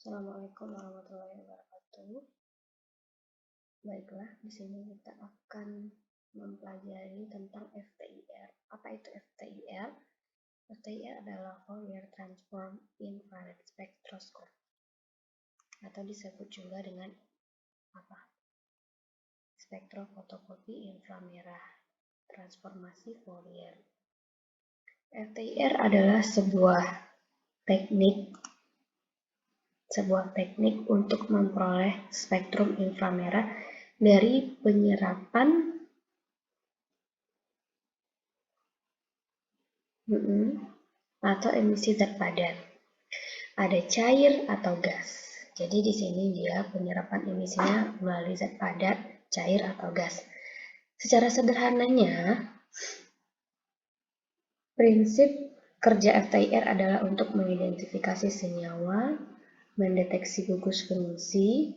Assalamualaikum warahmatullahi wabarakatuh. Baiklah, di sini kita akan mempelajari tentang FTIR. Apa itu FTIR? FTIR adalah Fourier Transform Infrared Spectroscopy, atau disebut juga dengan apa? Spektrofotokopi inframerah, transformasi Fourier. FTIR adalah sebuah teknik untuk memperoleh spektrum inframerah dari penyerapan atau emisi zat padat. Ada cair atau gas. Jadi di sini dia penyerapan emisinya melalui zat padat, cair atau gas. Secara sederhananya, prinsip kerja FTIR adalah untuk mengidentifikasi senyawa, mendeteksi gugus fungsi,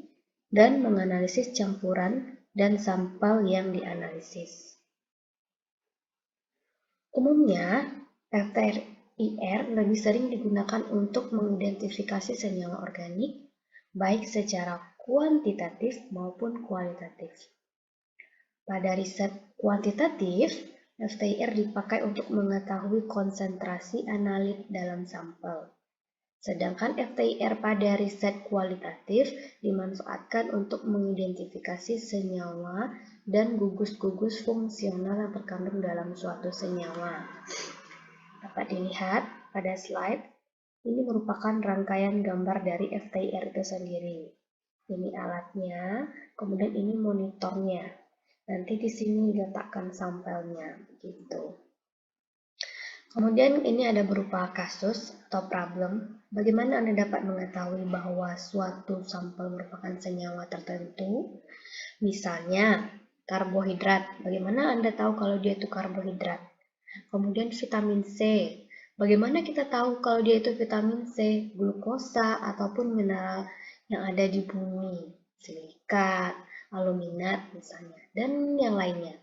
dan menganalisis campuran dan sampel yang dianalisis. Umumnya, FTIR lebih sering digunakan untuk mengidentifikasi senyawa organik, baik secara kuantitatif maupun kualitatif. Pada riset kuantitatif, FTIR dipakai untuk mengetahui konsentrasi analit dalam sampel. Sedangkan FTIR pada riset kualitatif dimanfaatkan untuk mengidentifikasi senyawa dan gugus-gugus fungsional yang terkandung dalam suatu senyawa. Dapat dilihat pada slide, ini merupakan rangkaian gambar dari FTIR itu sendiri. Ini alatnya, kemudian ini monitornya. Nanti di sini diletakkan sampelnya, gitu. Kemudian ini ada berupa kasus atau problem. Bagaimana Anda dapat mengetahui bahwa suatu sampel merupakan senyawa tertentu? Misalnya, karbohidrat. Bagaimana Anda tahu kalau dia itu karbohidrat? Kemudian vitamin C. Bagaimana kita tahu kalau dia itu vitamin C, glukosa, ataupun mineral yang ada di bumi, silikat, aluminat misalnya, dan yang lainnya.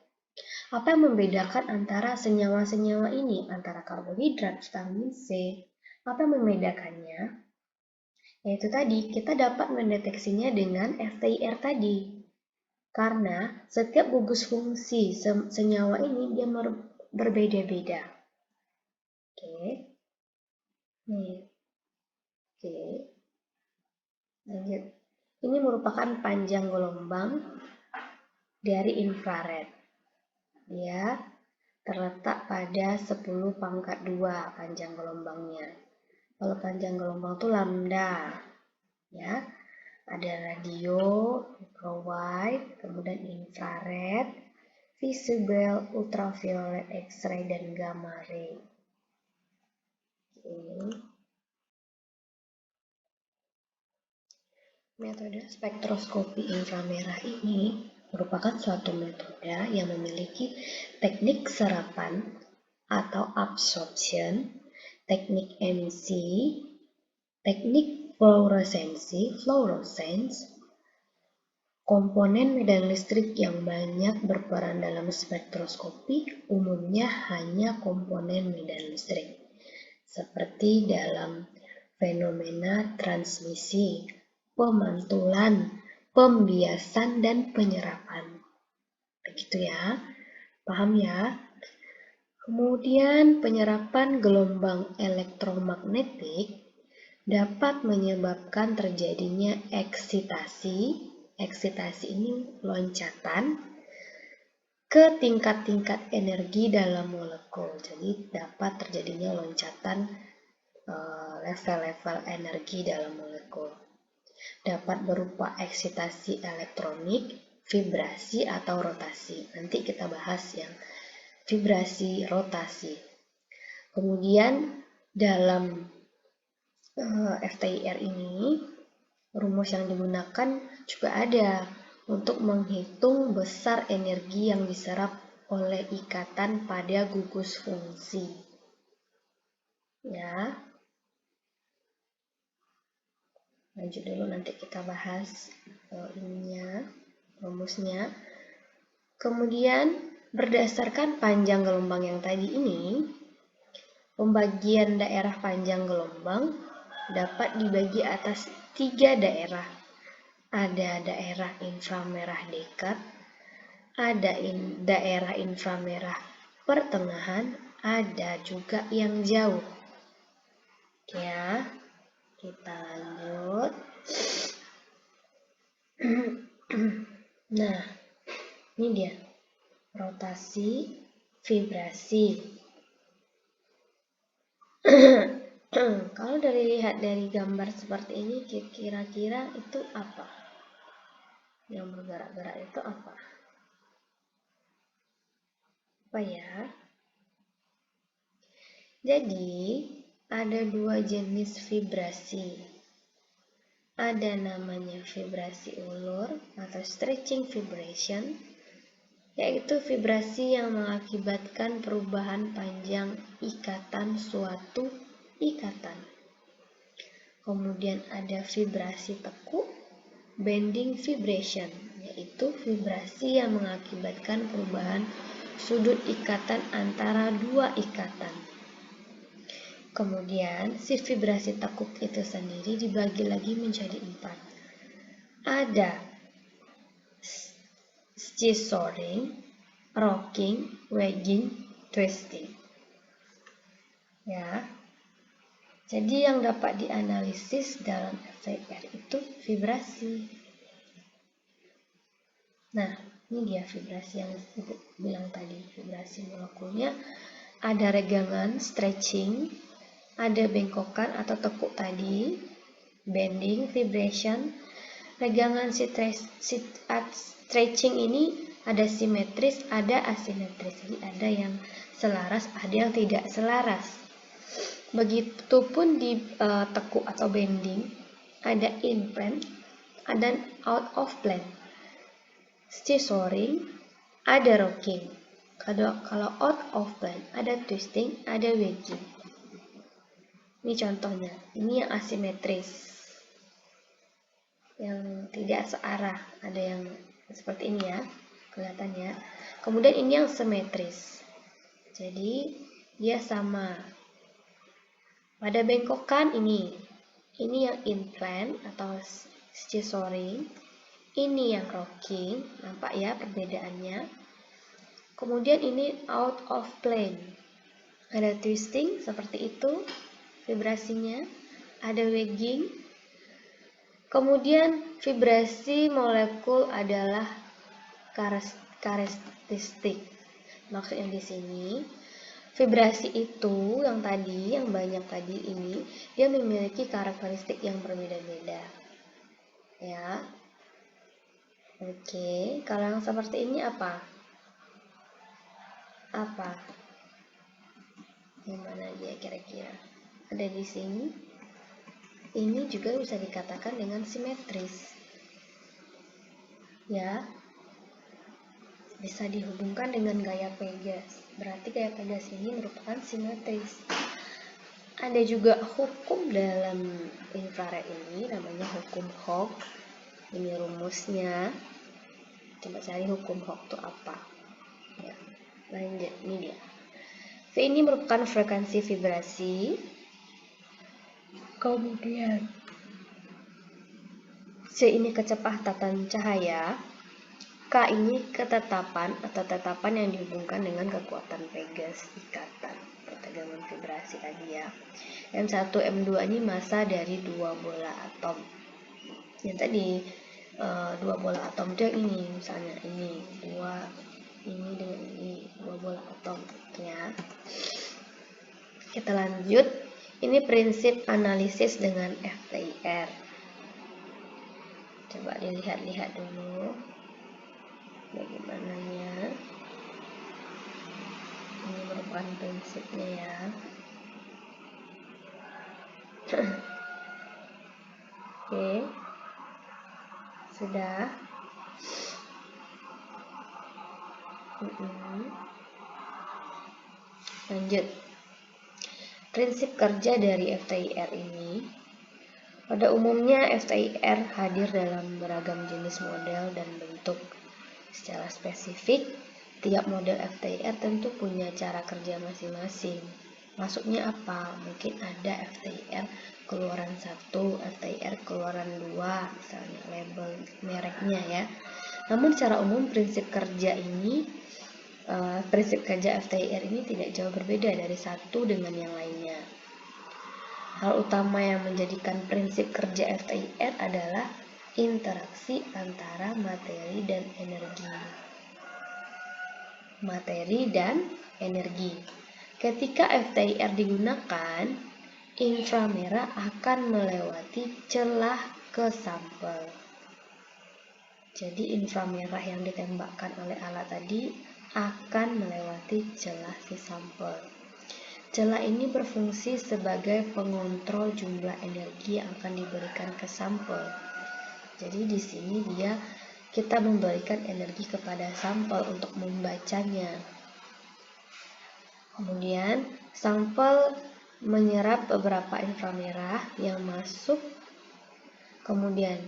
Apa yang membedakan antara senyawa-senyawa ini, antara karbohidrat, vitamin C? Apa yang membedakannya? Yaitu tadi, kita dapat mendeteksinya dengan FTIR tadi. Karena setiap gugus fungsi senyawa ini dia berbeda-beda. Oke. Nih. Oke. Lanjut. Ini merupakan panjang gelombang dari infrared. Dia terletak pada 10⁻² panjang gelombangnya. Kalau panjang gelombang itu lambda, ya. Ada radio, microwave, kemudian infrared, visible, ultraviolet, X-ray, dan gamma ray. Metode spektroskopi inframerah ini merupakan suatu metode yang memiliki teknik serapan atau absorption, teknik emisi, teknik fluorescence, komponen medan listrik yang banyak berperan dalam spektroskopi umumnya hanya komponen medan listrik, seperti dalam fenomena transmisi, pemantulan, pembiasan, dan penyerapan. Begitu ya, paham ya? Kemudian penyerapan gelombang elektromagnetik dapat menyebabkan terjadinya eksitasi. Eksitasi ini loncatan ke tingkat-tingkat energi dalam molekul. Jadi dapat terjadinya loncatan level-level energi dalam molekul. Dapat berupa eksitasi elektronik, vibrasi, atau rotasi. Nanti kita bahas yang vibrasi, rotasi. Kemudian dalam FTIR ini, rumus yang digunakan juga ada untuk menghitung besar energi yang diserap oleh ikatan pada gugus fungsi. Ya. Lanjut dulu, nanti kita bahas rumusnya. Kemudian berdasarkan panjang gelombang yang tadi ini, pembagian daerah panjang gelombang dapat dibagi atas 3 daerah. Ada daerah inframerah dekat, ada daerah inframerah pertengahan, ada juga yang jauh. Ya, kita lanjut. Nah, ini dia rotasi vibrasi. Kalau lihat dari gambar seperti ini, kira-kira itu apa? Yang bergerak-gerak itu apa? Apa ya? Jadi, ada 2 jenis vibrasi. Ada namanya vibrasi ulur atau stretching vibration, yaitu vibrasi yang mengakibatkan perubahan panjang ikatan suatu ikatan. Kemudian ada vibrasi tekuk, bending vibration, yaitu vibrasi yang mengakibatkan perubahan sudut ikatan antara 2 ikatan. Kemudian si vibrasi tekuk itu sendiri dibagi lagi menjadi 4. Ada scissoring, rocking, wagging, twisting. Ya. Jadi yang dapat dianalisis dalam FTIR itu vibrasi. Nah, ini dia vibrasi yang Ibu bilang tadi, vibrasi molekulnya. Ada regangan, stretching, ada bengkokan atau tekuk tadi, bending, vibration. Regangan stretching ini ada simetris, ada asimetris. Jadi ada yang selaras, ada yang tidak selaras. Begitupun di tekuk atau bending, ada in plane, ada out of plane. Scissoring, ada rocking. Kalau out of plane, ada twisting, ada wagging. Ini contohnya, ini yang asimetris, yang tidak searah, ada yang seperti ini ya, kelihatannya. Kemudian ini yang simetris, jadi dia sama. Pada bengkokan ini yang in plane atau scissoring, ini yang rocking, nampak ya perbedaannya. Kemudian ini out of plane, ada twisting seperti itu vibrasinya, ada wagging. Kemudian vibrasi molekul adalah karakteristik. Maksudnya di sini vibrasi itu yang tadi, yang banyak tadi ini, dia memiliki karakteristik yang berbeda-beda. Ya. Oke, kalau yang seperti ini apa? Apa? Yang mana dia kira-kira? Ada di sini. Ini juga bisa dikatakan dengan simetris. Ya. Bisa dihubungkan dengan gaya Pegas. Berarti gaya Pegas ini merupakan simetris. Ada juga hukum dalam infrared ini, namanya hukum Hooke. Ini rumusnya. Coba cari hukum Hooke itu apa. Ya, lanjut, ini dia. V ini merupakan frekuensi vibrasi. Kemudian C ini kecepatan cahaya. K ini ketetapan atau tetapan yang dihubungkan dengan kekuatan Pegas ikatan pertegangan vibrasi tadi ya. M1, M2 ini massa dari 2 bola atom. Yang tadi 2 bola atom itu ini, misalnya ini 2, ini dengan ini 2 bola atom ya. Kita lanjut. Ini prinsip analisis dengan FTIR. Coba dilihat-lihat dulu bagaimananya. Ini merupakan prinsipnya ya. Oke, sudah. Lanjut. Prinsip kerja dari FTIR ini. Pada umumnya FTIR hadir dalam beragam jenis model dan bentuk. Secara spesifik, tiap model FTIR tentu punya cara kerja masing-masing. Masuknya apa? Mungkin ada FTIR keluaran 1, FTIR keluaran 2, misalnya label mereknya ya. Namun secara umum prinsip kerja FTIR ini tidak jauh berbeda dari satu dengan yang lainnya. Hal utama yang menjadikan prinsip kerja FTIR adalah interaksi antara materi dan energi. Materi dan energi. Ketika FTIR digunakan, inframerah akan melewati celah ke sampel. Jadi inframerah yang ditembakkan oleh alat tadi akan melewati celah si sampel. Celah ini berfungsi sebagai pengontrol jumlah energi yang akan diberikan ke sampel. Jadi di sini kita memberikan energi kepada sampel untuk membacanya. Kemudian sampel menyerap beberapa inframerah yang masuk, kemudian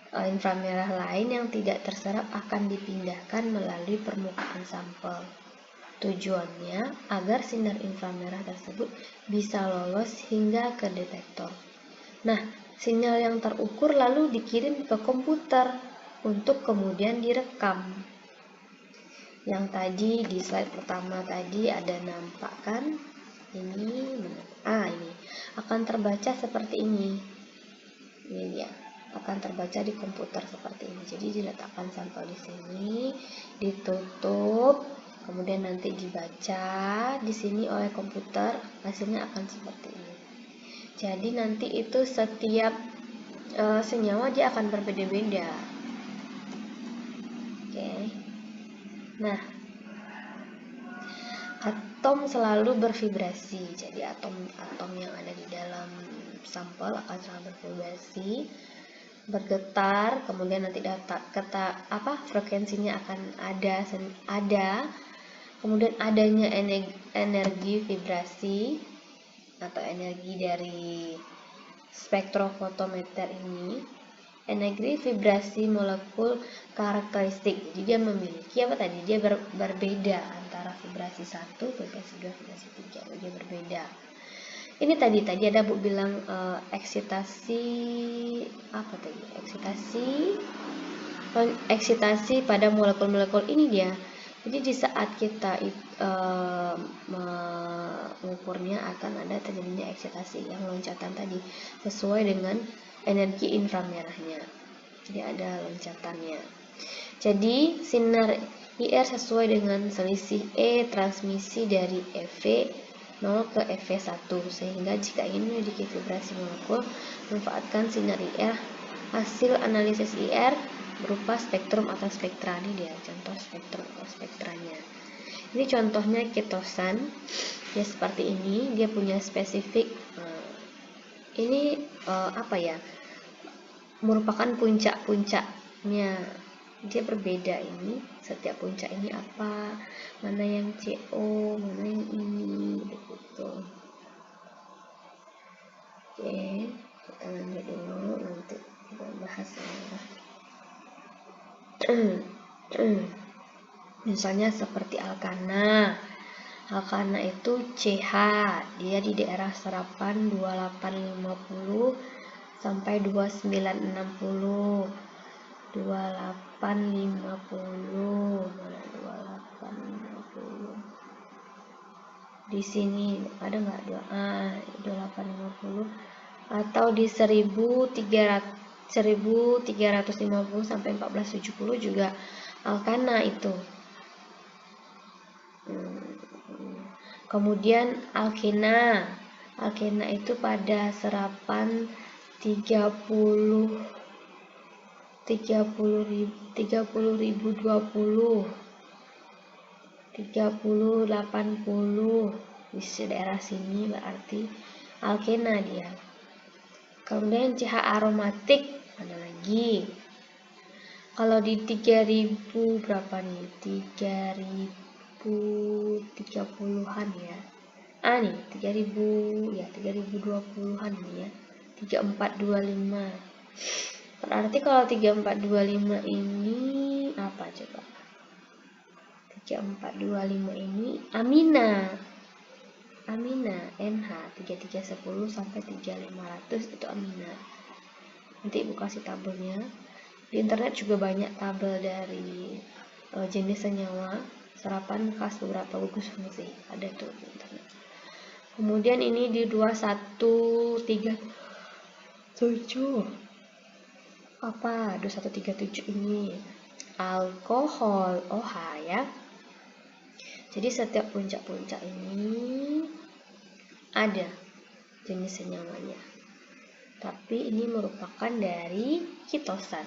inframerah lain yang tidak terserap akan dipindahkan melalui permukaan sampel. Tujuannya agar sinar inframerah tersebut bisa lolos hingga ke detektor. Nah, sinyal yang terukur lalu dikirim ke komputer untuk kemudian direkam. Yang tadi di slide pertama tadi ada nampak kan? Ini akan terbaca seperti ini. Ini dia, akan terbaca di komputer seperti ini. Jadi diletakkan sampel di sini, ditutup, kemudian nanti dibaca di sini oleh komputer, hasilnya akan seperti ini. Jadi nanti itu setiap senyawa dia akan berbeda-beda. Oke. Nah, atom selalu bervibrasi. Jadi atom-atom yang ada di dalam sampel akan selalu bervibrasi, bergetar, kemudian nanti frekuensinya akan ada. Kemudian adanya energi vibrasi atau energi dari spektrofotometer ini, energi vibrasi molekul karakteristik. Jadi dia memiliki dia berbeda antara vibrasi 1, vibrasi 2, vibrasi 3. Dia berbeda. Ini tadi ada Bu bilang eksitasi eksitasi pada molekul-molekul ini dia. Jadi di saat kita mengukurnya akan ada terjadinya eksitasi yang loncatan tadi sesuai dengan energi inframerahnya. Jadi ada loncatannya. Jadi sinar IR sesuai dengan selisih E transmisi dari EV 0 ke EV1, sehingga jika ingin memiliki vibrasi molekul, manfaatkan sinar IR. Hasil analisis IR berupa spektrum atau spektra. Ini dia contoh spektrum atau spektranya. Ini contohnya ketosan, ya seperti ini, dia punya spesifik. Ini merupakan puncak-puncaknya. Dia berbeda ini, setiap puncak ini apa, mana yang CO, mana yang ini, begitu. Oke, kita lanjut dulu, nanti kita bahas misalnya seperti alkana. Alkana itu CH, dia di daerah serapan 2850 sampai 2960. 2850. Di sini ada nggak 2850 atau di 1350 sampai 1470 juga alkana itu. Kemudian alkena itu pada serapan 30.020, 3080 di daerah sini berarti alkena dia. Kemudian CH aromatik ada lagi. Kalau di 3000 berapa nih? 3030-an ya. Nih 3000 ya, 3020-an nih ya. 3425. Berarti kalau 3425 ini apa coba? 3425 ini amina. amina NH 3310 sampai 3500 itu amina. Nanti Ibu kasih tabelnya. Di internet juga banyak tabel dari jenis senyawa serapan khas beberapa gugus fungsi, ada tuh di internet. Kemudian ini di 2137 apa 2137 ini alkohol OH ya. Jadi setiap puncak-puncak ini ada jenis senyawanya, tapi ini merupakan dari kitosan.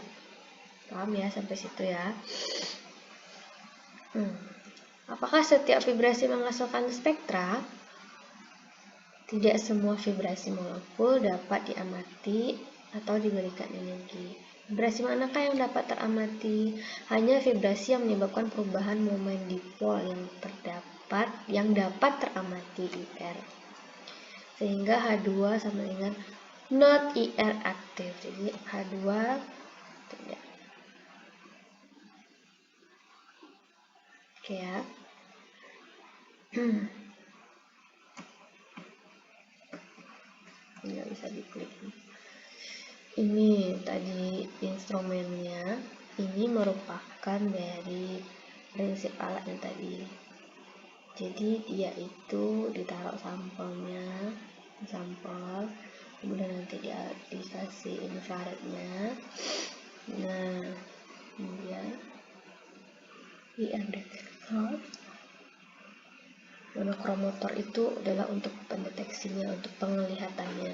Paham ya sampai situ ya? Apakah setiap vibrasi menghasilkan spektra? Tidak semua vibrasi molekul dapat diamati atau diberikan energi. Vibrasi manakah yang dapat teramati? Hanya vibrasi yang menyebabkan perubahan momen dipol yang dapat teramati IR. Sehingga H2 sama dengan not IR aktif. Jadi H2 tidak. Oke ya. Nggak bisa diklik. Ini tadi instrumennya, ini merupakan dari prinsip alatnya tadi. Jadi dia itu ditaruh sampelnya, sampel, kemudian nanti dia dikasih infrarednya. Nah, kemudian IR detektor. Monokromotor itu adalah untuk pendeteksinya, untuk penglihatannya.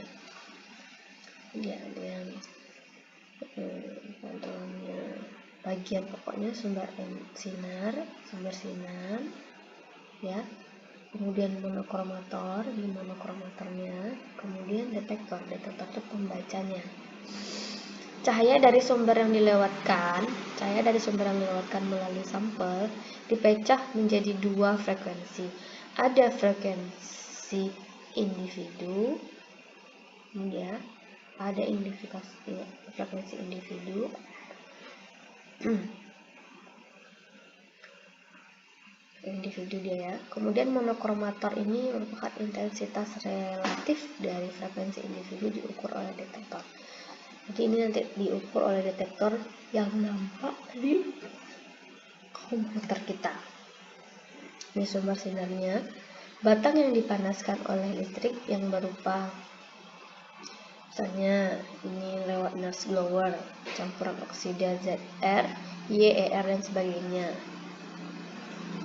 Dia ada yang pantauannya, bagian pokoknya sumber sinar ya. Kemudian monokromator, di monokromatornya, kemudian detektor itu pembacanya. Cahaya dari sumber yang dilewatkan melalui sampel dipecah menjadi dua frekuensi. Ada frekuensi individu, ya. Ada frekuensi individu. Individu dia ya. Kemudian monokromator ini merupakan intensitas relatif dari frekuensi individu diukur oleh detektor. Jadi ini nanti diukur oleh detektor yang nampak di komputer kita. Ini sumber sinarnya. Batang yang dipanaskan oleh listrik yang berupa, misalnya ini lewat nurse blower, campuran oksida ZR, YER dan sebagainya.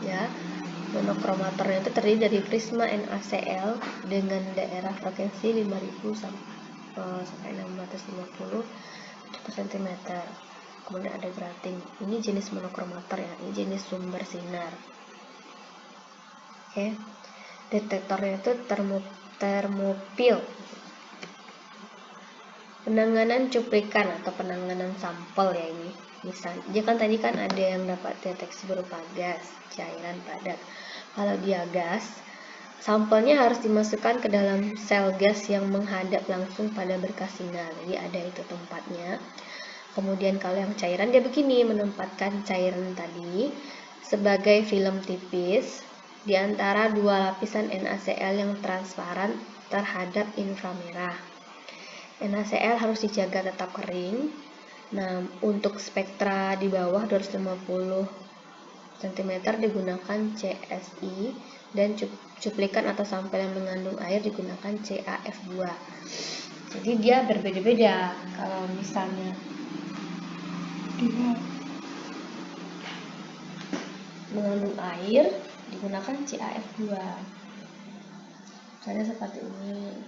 Ya, monokromatornya itu terdiri dari prisma NaCl dengan daerah frekuensi 5000 sampai 650 per cm. Kemudian ada grating. Ini jenis monokromator ya, ini jenis sumber sinar. Oke. Detektornya itu termopil. Penanganan cuplikan atau penanganan sampel ya ini. Misalnya kan tadi kan ada yang dapat deteksi berupa gas, cairan, padat. Kalau dia gas, sampelnya harus dimasukkan ke dalam sel gas yang menghadap langsung pada berkas sinar. Jadi ada itu tempatnya. Kemudian kalau yang cairan dia begini, menempatkan cairan tadi sebagai film tipis di antara dua lapisan NaCl yang transparan terhadap inframerah. NaCl harus dijaga tetap kering. Nah, untuk spektra di bawah 250 cm digunakan CSI dan cuplikan atau sampel yang mengandung air digunakan CaF2. Jadi dia berbeda-beda. Kalau misalnya dia mengandung air digunakan CaF2. Misalnya seperti ini.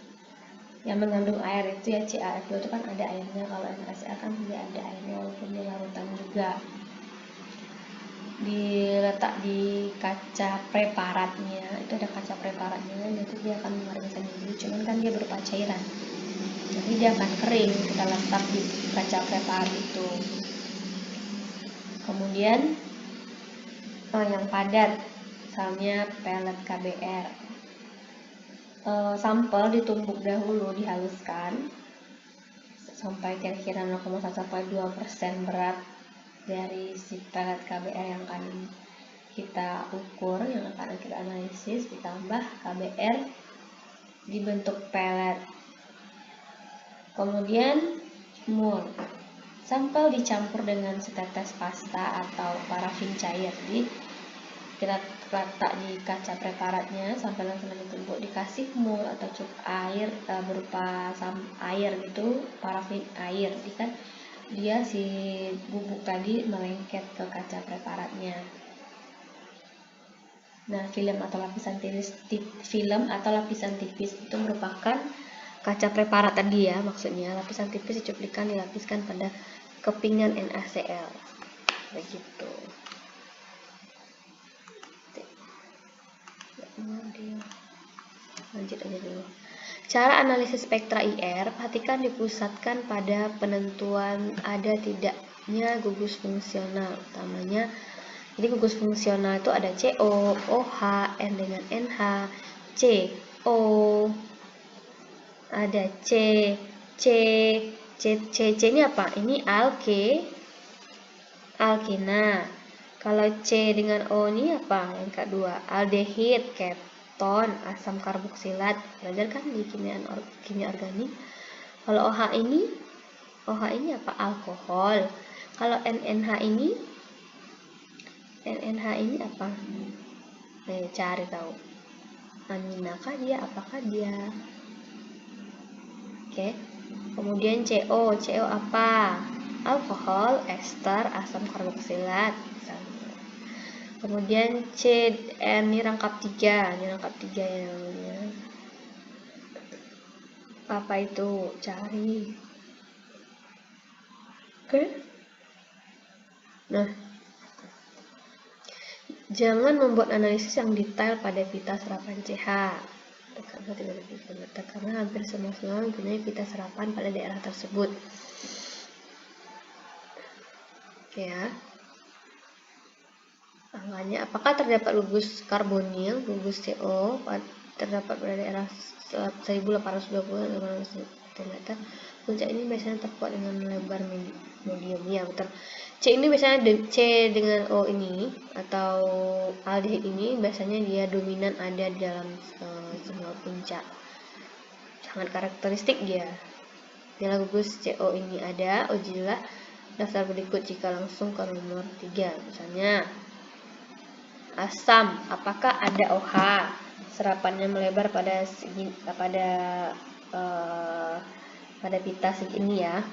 Yang mengandung air itu ya CaF2 itu kan ada airnya. Kalau NaCl kan tidak ada airnya walaupun dia larutan juga. Diletak di kaca preparatnya, itu ada kaca preparatnya, itu dia akan mengeringkan sendiri. Cuman kan dia berupa cairan, jadi dia akan kering kita letak di kaca preparat itu. Kemudian yang padat, misalnya pelet KBR. Sampel ditumbuk dahulu, dihaluskan sampai kira-kira 0,1 sampai 2% berat dari si pelet KBR yang akan kita ukur, yang akan kita analisis, ditambah KBR dibentuk pelet. Kemudian mul. Sampel dicampur dengan setetes pasta atau parafin cair. Jadi kita letak di kaca preparatnya sampai langsung ditumbuk, dikasih mul atau cup air berupa air gitu, parafin air. Jadi kan dia si bubuk tadi melengket ke kaca preparatnya. Nah, film atau lapisan tipis itu merupakan kaca preparat tadi ya, maksudnya lapisan tipis dicuplikan dilapiskan pada kepingan NaCl. Begitu. Lanjut aja dulu. Cara analisis spektra IR, perhatikan dipusatkan pada penentuan ada tidaknya gugus fungsional utamanya. Jadi gugus fungsional itu ada CO, OH, N dengan NH, CO, ada C ini apa? Ini alkena. Kalau C dengan O ini apa? Yang kedua, aldehid, keton, asam karboksilat. Belajar kan di kimia organik. Kalau OH ini apa? Alkohol. Kalau NNH ini apa? Cari tahu. Amina kah dia? Apakah dia? Oke. Kemudian CO apa? Alkohol, ester, asam karboksilat. Kemudian ini rangkap 3 yang namanya. Apa itu? Cari. Oke. Nah, jangan membuat analisis yang detail pada pita serapan CH. Karena hampir semua senyawa mempunyai pita serapan pada daerah tersebut. Ya. Angkanya, apakah terdapat gugus karbonil, gugus CO terdapat pada daerah 1820 cm. Puncak ini biasanya terkuat dengan lebar medium. Ya, betul. C ini biasanya C dengan O ini atau aldehid ini biasanya dia dominan ada di dalam senyawa puncak. Sangat karakteristik dia. Bila gugus CO ini ada, ujilah daftar berikut jika langsung ke nomor 3. Misalnya asam, apakah ada OH? Serapannya melebar pada pita segini ya.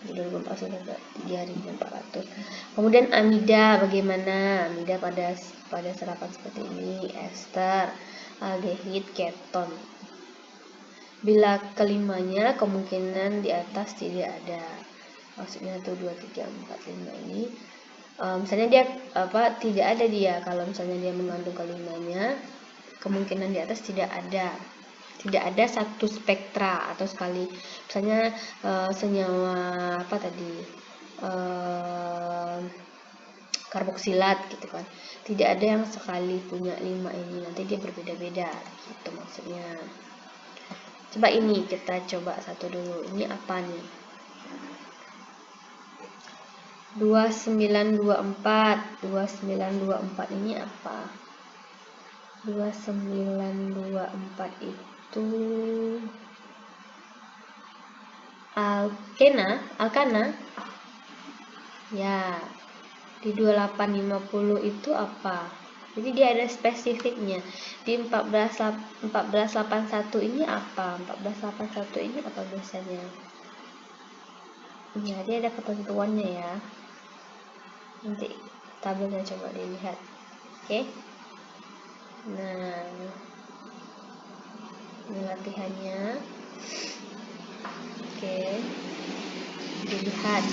Di 3400. Kemudian amida bagaimana? Amida pada serapan seperti ini, ester, aldehid, keton. Bila kelimanya kemungkinan di atas tidak ada. Maksudnya 1 2 3 4 5 ini misalnya dia tidak ada dia, kalau misalnya dia mengandung kelimanya kemungkinan di atas tidak ada satu spektra atau sekali misalnya senyawa apa tadi karboksilat gitu kan, tidak ada yang sekali punya 5 ini, nanti dia berbeda-beda gitu maksudnya. Coba ini kita coba satu dulu, ini apa nih? 2924 ini apa? 2924 itu alkana ya. Di 2850 itu apa? Jadi dia ada spesifiknya. Di 1481 ini apa? 1481 ini apa biasanya? Ya, dia ada ketentuannya ya. Nanti tabelnya coba dilihat. Oke. Nah, ini latihannya. Oke. Dilihat.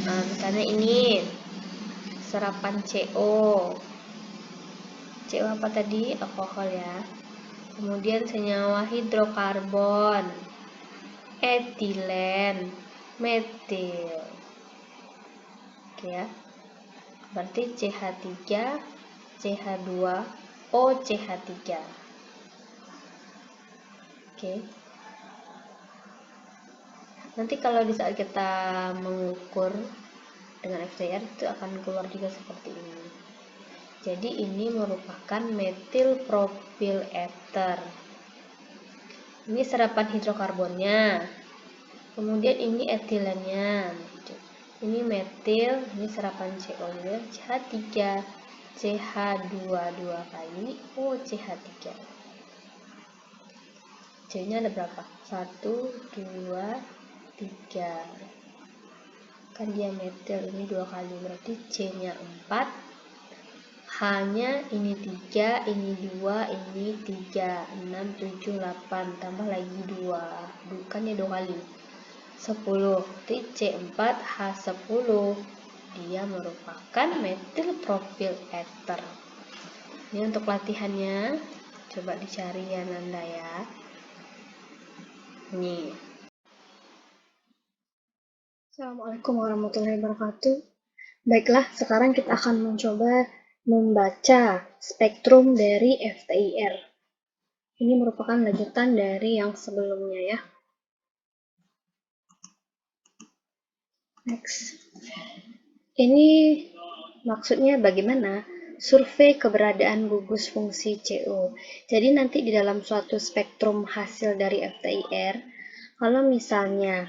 Misalnya ini serapan CO apa tadi? Alkohol ya. Kemudian senyawa hidrokarbon, etilen, metil. Oke ya. Berarti CH3, CH2, OCH3. Oke. Nanti kalau di saat kita mengukur dengan FCR itu akan keluar juga seperti ini. Jadi ini merupakan metil propil ether. Ini serapan hidrokarbonnya. Kemudian ini etilennya. Ini metil, ini serapan CO-nya, CH3, CH2 dua kali, CH3. C-nya ada berapa? 1, 2, 3. Kan dia metil, ini 2 kali, berarti C-nya 4. H-nya ini 3, ini 2, ini 3, 6, 7, 8, tambah lagi 2. Kan ya 2 kali. 10. Berarti C4H10. Dia merupakan metil propil ether. Ini untuk latihannya. Coba dicari ya Nanda ya. Nih. Assalamualaikum warahmatullahi wabarakatuh. Baiklah, sekarang kita akan mencoba membaca spektrum dari FTIR. Ini merupakan lanjutan dari yang sebelumnya ya. Next. Ini maksudnya bagaimana? Survei keberadaan gugus fungsi CO. Jadi nanti di dalam suatu spektrum hasil dari FTIR, kalau misalnya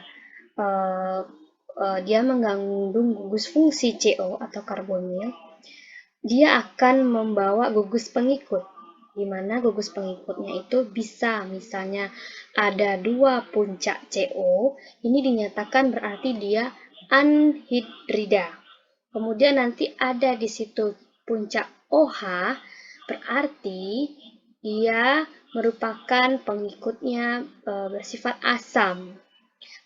dia mengandung gugus fungsi CO atau karbonil, dia akan membawa gugus pengikut, di mana gugus pengikutnya itu bisa misalnya ada 2 puncak CO, ini dinyatakan berarti dia anhidrida. Kemudian nanti ada di situ puncak OH, berarti dia merupakan pengikutnya bersifat asam.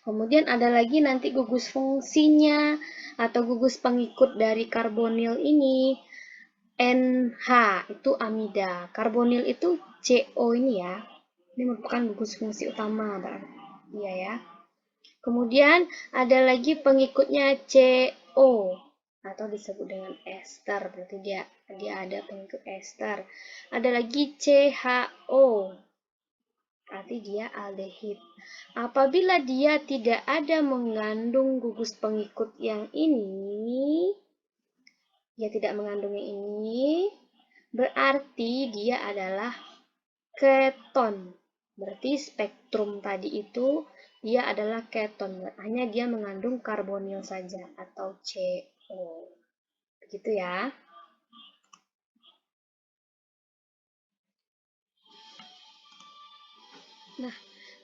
Kemudian ada lagi nanti gugus fungsinya atau gugus pengikut dari karbonil ini. NH itu amida, karbonil itu CO ini ya. Ini merupakan gugus fungsi utama, iya ya. Kemudian ada lagi pengikutnya CO atau disebut dengan ester, berarti dia ada pengikut ester. Ada lagi CHO, berarti dia aldehid. Apabila dia tidak ada mengandung gugus pengikut yang ini, dia tidak mengandung yang ini, berarti dia adalah keton. Berarti spektrum tadi itu dia adalah keton, hanya dia mengandung karbonil saja atau CO. Begitu ya. Nah,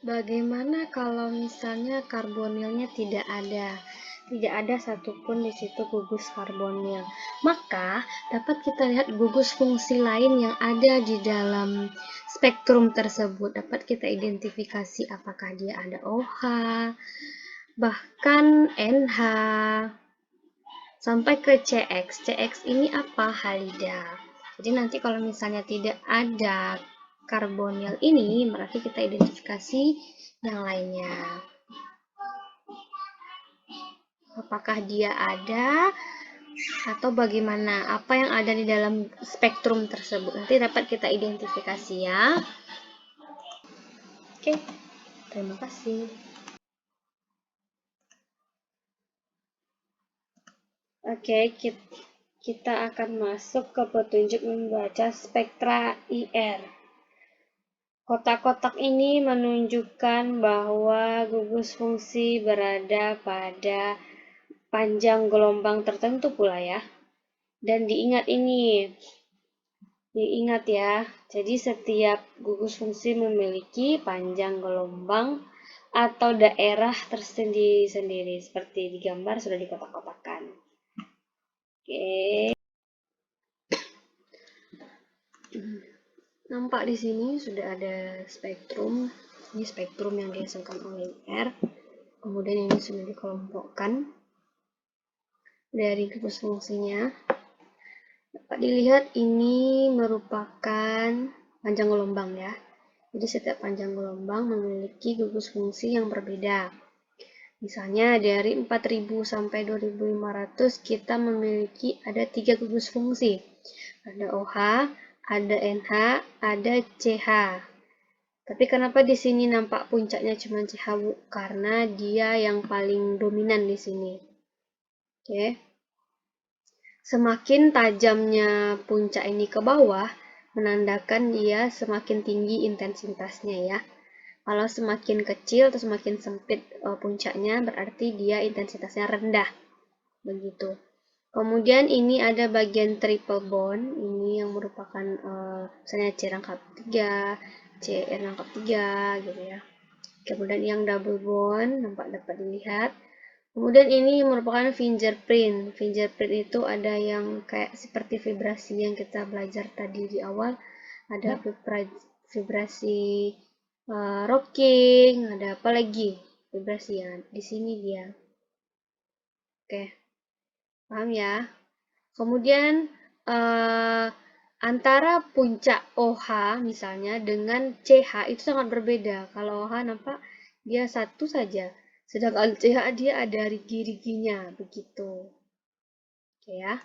bagaimana kalau misalnya karbonilnya tidak ada? Tidak ada satupun di situ gugus karbonil. Maka dapat kita lihat gugus fungsi lain yang ada di dalam spektrum tersebut. Dapat kita identifikasi apakah dia ada OH, bahkan NH, sampai ke CX. CX ini apa? Halida. Jadi nanti kalau misalnya tidak ada karbonil ini, berarti kita identifikasi yang lainnya. Apakah dia ada atau bagaimana? Apa yang ada di dalam spektrum tersebut? Nanti dapat kita identifikasi ya. Oke, terima kasih. Oke, kita akan masuk ke petunjuk membaca spektra IR. Kotak-kotak ini menunjukkan bahwa gugus fungsi berada pada panjang gelombang tertentu pula ya. Dan diingat ya, jadi setiap gugus fungsi memiliki panjang gelombang atau daerah tersendiri-sendiri, seperti di gambar sudah dikotak-kotakan. Oke. Nampak di sini sudah ada spektrum. Ini spektrum yang dihasilkan oleh IR. Kemudian ini sudah dikelompokkan dari gugus fungsinya. Dapat dilihat ini merupakan panjang gelombang ya. Jadi setiap panjang gelombang memiliki gugus fungsi yang berbeda. Misalnya dari 4000 sampai 2500 kita memiliki ada 3 gugus fungsi. Ada OH, ada NH, ada CH. Tapi kenapa di sini nampak puncaknya cuma CH, Bu? Karena dia yang paling dominan di sini. Oke. Semakin tajamnya puncak ini ke bawah, menandakan dia semakin tinggi intensitasnya ya. Kalau semakin kecil atau semakin sempit puncaknya, berarti dia intensitasnya rendah. Begitu. Kemudian ini ada bagian triple bond, ini yang merupakan misalnya C rangkap 3, Cr rangkap 3 gitu ya. Kemudian yang double bond dapat dilihat. Kemudian ini merupakan fingerprint. Fingerprint itu ada yang kayak seperti vibrasi yang kita belajar tadi di awal. Ada vibrasi rocking, ada apa lagi? Vibrasi ya. Di sini dia. Oke, paham ya? Kemudian antara puncak OH misalnya dengan CH itu sangat berbeda. Kalau OH nampak dia satu saja, sedangkan CH dia ada rigi-riginya begitu. Oke ya.